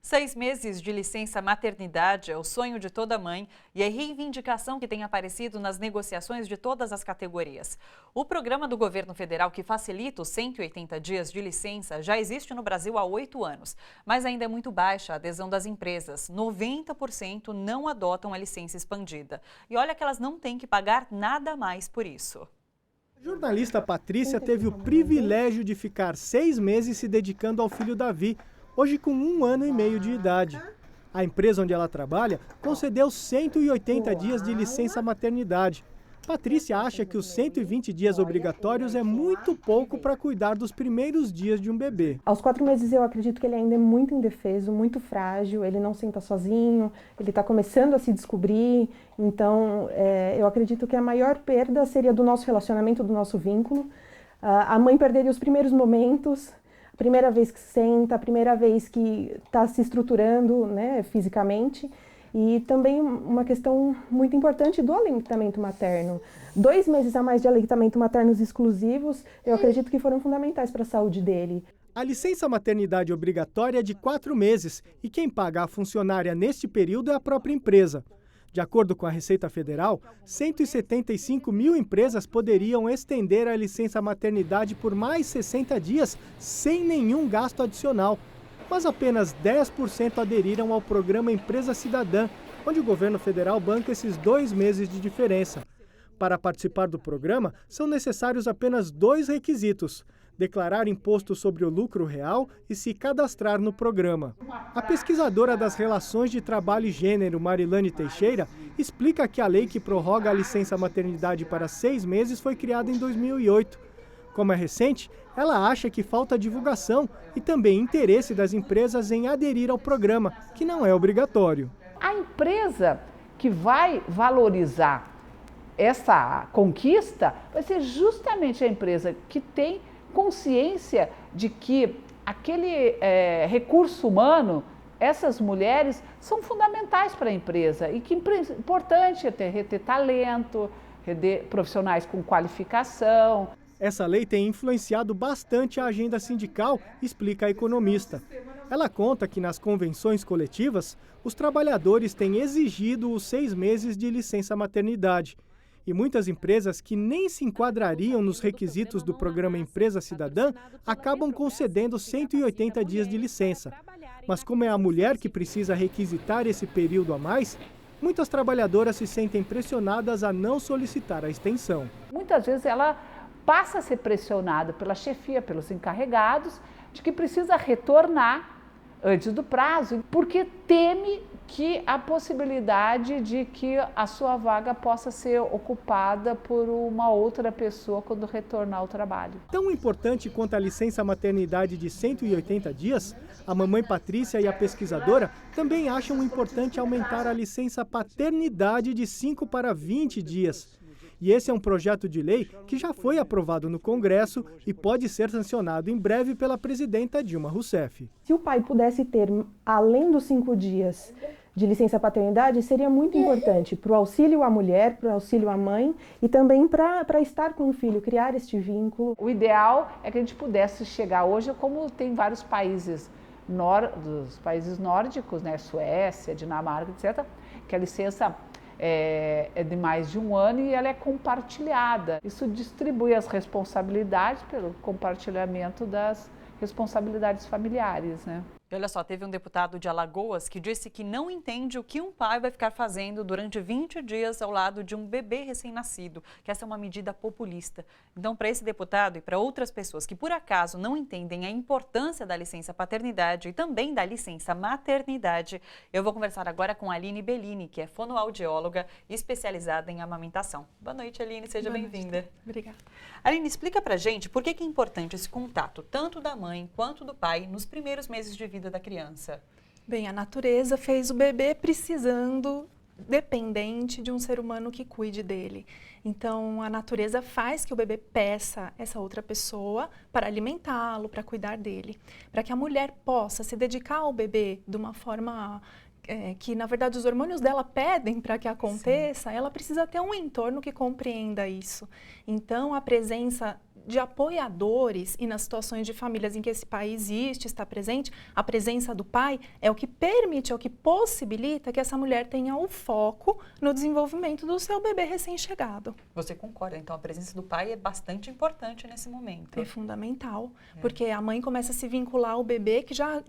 6 meses de licença maternidade é o sonho de toda mãe e a reivindicação que tem aparecido nas negociações de todas as categorias. O programa do governo federal que facilita os 180 dias de licença já existe no Brasil há 8 anos, mas ainda é muito baixa a adesão das empresas. 90% não adotam a licença expandida. E olha que elas não têm que pagar nada mais por isso. A jornalista Patrícia teve o privilégio de ficar 6 meses se dedicando ao filho Davi, hoje com 1 ano e meio de idade. A empresa onde ela trabalha concedeu 180 dias de licença maternidade. Patrícia acha que os 120 dias obrigatórios é muito pouco para cuidar dos primeiros dias de um bebê. Aos 4 meses eu acredito que ele ainda é muito indefeso, muito frágil, ele não senta sozinho, ele está começando a se descobrir, então eu acredito que a maior perda seria do nosso relacionamento, do nosso vínculo. A mãe perderia os primeiros momentos, a primeira vez que senta, a primeira vez que está se estruturando, né, fisicamente. E também uma questão muito importante do aleitamento materno. 2 meses a mais de aleitamento maternos exclusivos, eu acredito que foram fundamentais para a saúde dele. A licença maternidade obrigatória é de 4 meses e quem paga a funcionária neste período é a própria empresa. De acordo com a Receita Federal, 175 mil empresas poderiam estender a licença maternidade por mais 60 dias sem nenhum gasto adicional. Mas apenas 10% aderiram ao programa Empresa Cidadã, onde o governo federal banca esses 2 meses de diferença. Para participar do programa, são necessários apenas 2 requisitos: declarar imposto sobre o lucro real e se cadastrar no programa. A pesquisadora das relações de trabalho e gênero, Marilane Teixeira, explica que a lei que prorroga a licença maternidade para 6 meses foi criada em 2008. Como é recente, ela acha que falta divulgação e também interesse das empresas em aderir ao programa, que não é obrigatório. A empresa que vai valorizar essa conquista vai ser justamente a empresa que tem consciência de que aquele recurso humano, essas mulheres, são fundamentais para a empresa e que é importante reter talento, reter profissionais com qualificação. Essa lei tem influenciado bastante a agenda sindical, explica a economista. Ela conta que nas convenções coletivas, os trabalhadores têm exigido os 6 meses de licença maternidade. E muitas empresas que nem se enquadrariam nos requisitos do programa Empresa Cidadã acabam concedendo 180 dias de licença. Mas como é a mulher que precisa requisitar esse período a mais, muitas trabalhadoras se sentem pressionadas a não solicitar a extensão. Muitas vezes ela passa a ser pressionada pela chefia, pelos encarregados, de que precisa retornar antes do prazo, porque teme que a possibilidade de que a sua vaga possa ser ocupada por uma outra pessoa quando retornar ao trabalho. Tão importante quanto a licença maternidade de 180 dias, a mamãe Patrícia e a pesquisadora também acham importante aumentar a licença paternidade de 5 para 20 dias. E esse é um projeto de lei que já foi aprovado no Congresso e pode ser sancionado em breve pela presidenta Dilma Rousseff. Se o pai pudesse ter, além dos 5 dias de licença paternidade, seria muito importante para o auxílio à mulher, para o auxílio à mãe e também para estar com o filho, criar este vínculo. O ideal é que a gente pudesse chegar hoje, como tem vários países dos países nórdicos, né, Suécia, Dinamarca, etc., que a licença é de mais de 1 ano e ela é compartilhada. Isso distribui as responsabilidades pelo compartilhamento das responsabilidades familiares, né? E olha só, teve um deputado de Alagoas que disse que não entende o que um pai vai ficar fazendo durante 20 dias ao lado de um bebê recém-nascido, que essa é uma medida populista. Então, para esse deputado e para outras pessoas que por acaso não entendem a importância da licença paternidade e também da licença maternidade, eu vou conversar agora com a Aline Bellini, que é fonoaudióloga especializada em amamentação. Boa noite, Aline, seja bem-vinda. Obrigada. Aline, explica pra gente por que é importante esse contato, tanto da mãe quanto do pai, nos primeiros meses de vida da criança. Bem, a natureza fez o bebê precisando, dependente de um ser humano que cuide dele. Então, a natureza faz que o bebê peça essa outra pessoa para alimentá-lo, para cuidar dele. Para que a mulher possa se dedicar ao bebê de uma forma que, na verdade, os hormônios dela pedem para que aconteça, ela precisa ter um entorno que compreenda isso. Então, a presença de apoiadores e nas situações de famílias em que esse pai existe, está presente, a presença do pai é o que permite, é o que possibilita que essa mulher tenha o foco no desenvolvimento do seu bebê recém-chegado. Você concorda? Então, a presença do pai é bastante importante nesse momento. É fundamental, porque a mãe começa a se vincular ao bebê que já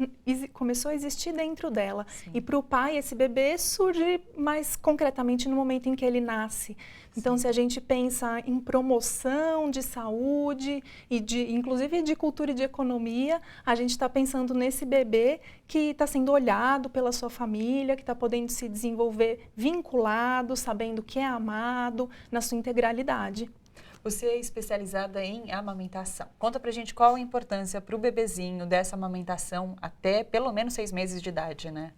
começou a existir dentro dela. Sim. E para o pai, esse bebê surge mais concretamente no momento em que ele nasce. Então, se a gente pensa em promoção de saúde e inclusive de cultura e de economia, a gente está pensando nesse bebê que está sendo olhado pela sua família, que está podendo se desenvolver vinculado, sabendo que é amado na sua integralidade. Você é especializada em amamentação. Conta pra gente qual a importância para o bebezinho dessa amamentação até pelo menos 6 meses de idade, né?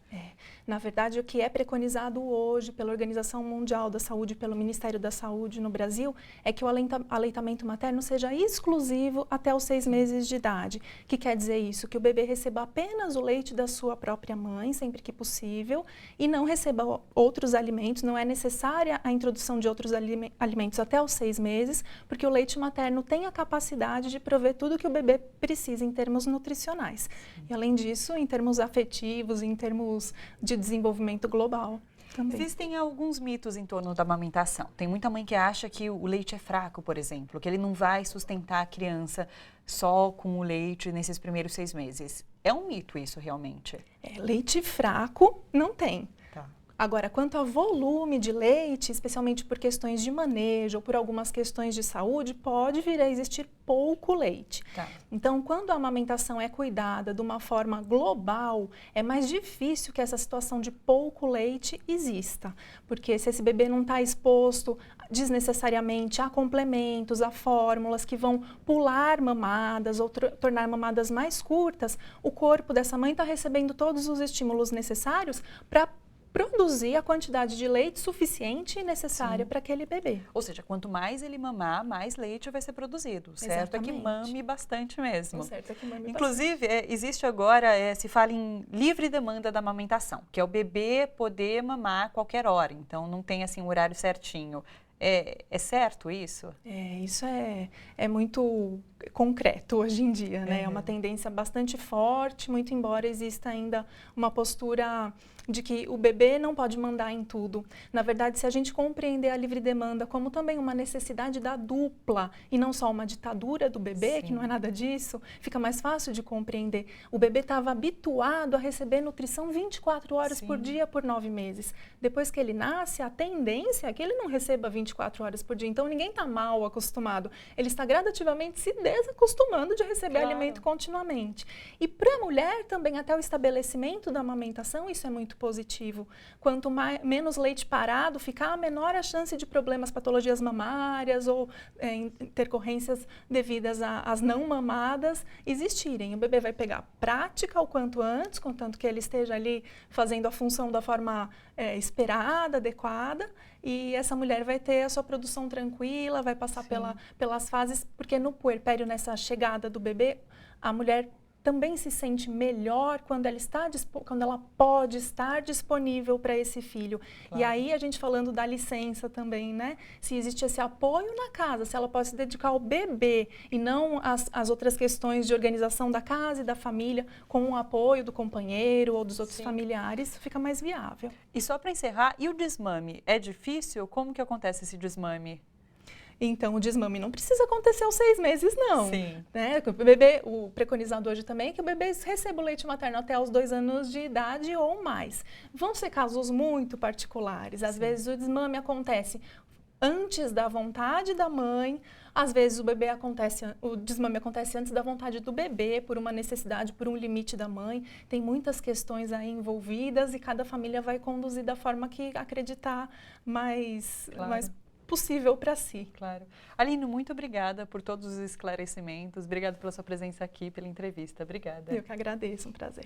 Na verdade, o que é preconizado hoje pela Organização Mundial da Saúde, pelo Ministério da Saúde no Brasil, é que o aleitamento materno seja exclusivo até os 6 meses de idade. O que quer dizer isso? Que o bebê receba apenas o leite da sua própria mãe, sempre que possível, e não receba outros alimentos, não é necessária a introdução de outros alimentos até os 6 meses, porque o leite materno tem a capacidade de prover tudo que o bebê precisa em termos nutricionais. E além disso, em termos afetivos, em termos de desenvolvimento global também. Existem alguns mitos em torno da amamentação. Tem muita mãe que acha que o leite é fraco, por exemplo, que ele não vai sustentar a criança só com o leite nesses primeiros 6 meses. É um mito isso, realmente? Leite fraco não tem. Agora, quanto ao volume de leite, especialmente por questões de manejo ou por algumas questões de saúde, pode vir a existir pouco leite. Então, quando a amamentação é cuidada de uma forma global, é mais difícil que essa situação de pouco leite exista. Porque se esse bebê não está exposto desnecessariamente a complementos, a fórmulas que vão pular mamadas ou tornar mamadas mais curtas, o corpo dessa mãe está recebendo todos os estímulos necessários para produzir a quantidade de leite suficiente e necessária para aquele bebê. Ou seja, quanto mais ele mamar, mais leite vai ser produzido. O certo é que mame bastante mesmo. O certo é que mame Inclusive, existe agora, se fala em livre demanda da amamentação, que é o bebê poder mamar a qualquer hora. Então, não tem assim um horário certinho. É certo isso? Isso é muito concreto hoje em dia, né? É uma tendência bastante forte, muito embora exista ainda uma postura de que o bebê não pode mandar em tudo. Na verdade, se a gente compreender a livre demanda como também uma necessidade da dupla e não só uma ditadura do bebê, que não é nada disso, fica mais fácil de compreender. O bebê estava habituado a receber nutrição 24 horas por dia por 9 meses. Depois que ele nasce, a tendência é que ele não receba 24 horas por dia. Então, ninguém está mal acostumado. Ele está gradativamente se desacostumando de receber alimento continuamente. E para a mulher também, até o estabelecimento da amamentação, isso é muito positivo. Quanto menos leite parado ficar, menor a chance de problemas, patologias mamárias ou intercorrências devidas às não mamadas existirem. O bebê vai pegar prática o quanto antes, contanto que ele esteja ali fazendo a função da forma esperada, adequada, e essa mulher vai ter a sua produção tranquila, vai passar pelas fases, porque no puerpério, nessa chegada do bebê, a mulher também se sente melhor quando ela pode estar disponível para esse filho. E aí a gente falando da licença também, né? Se existe esse apoio na casa, se ela pode se dedicar ao bebê e não às outras questões de organização da casa e da família, com o apoio do companheiro ou dos outros familiares, fica mais viável. E só para encerrar, e o desmame? É difícil? Como que acontece esse desmame? Então, o desmame não precisa acontecer aos 6 meses, não. Né? O preconizado hoje também é que o bebê receba o leite materno até os 2 anos de idade ou mais. Vão ser casos muito particulares. Às vezes, o desmame acontece antes da vontade da mãe, às vezes o desmame acontece antes da vontade do bebê, por uma necessidade, por um limite da mãe. Tem muitas questões aí envolvidas e cada família vai conduzir da forma que acreditar mais possível para si. Aline, muito obrigada por todos os esclarecimentos, obrigada pela sua presença aqui, pela entrevista. Obrigada. Eu que agradeço, um prazer.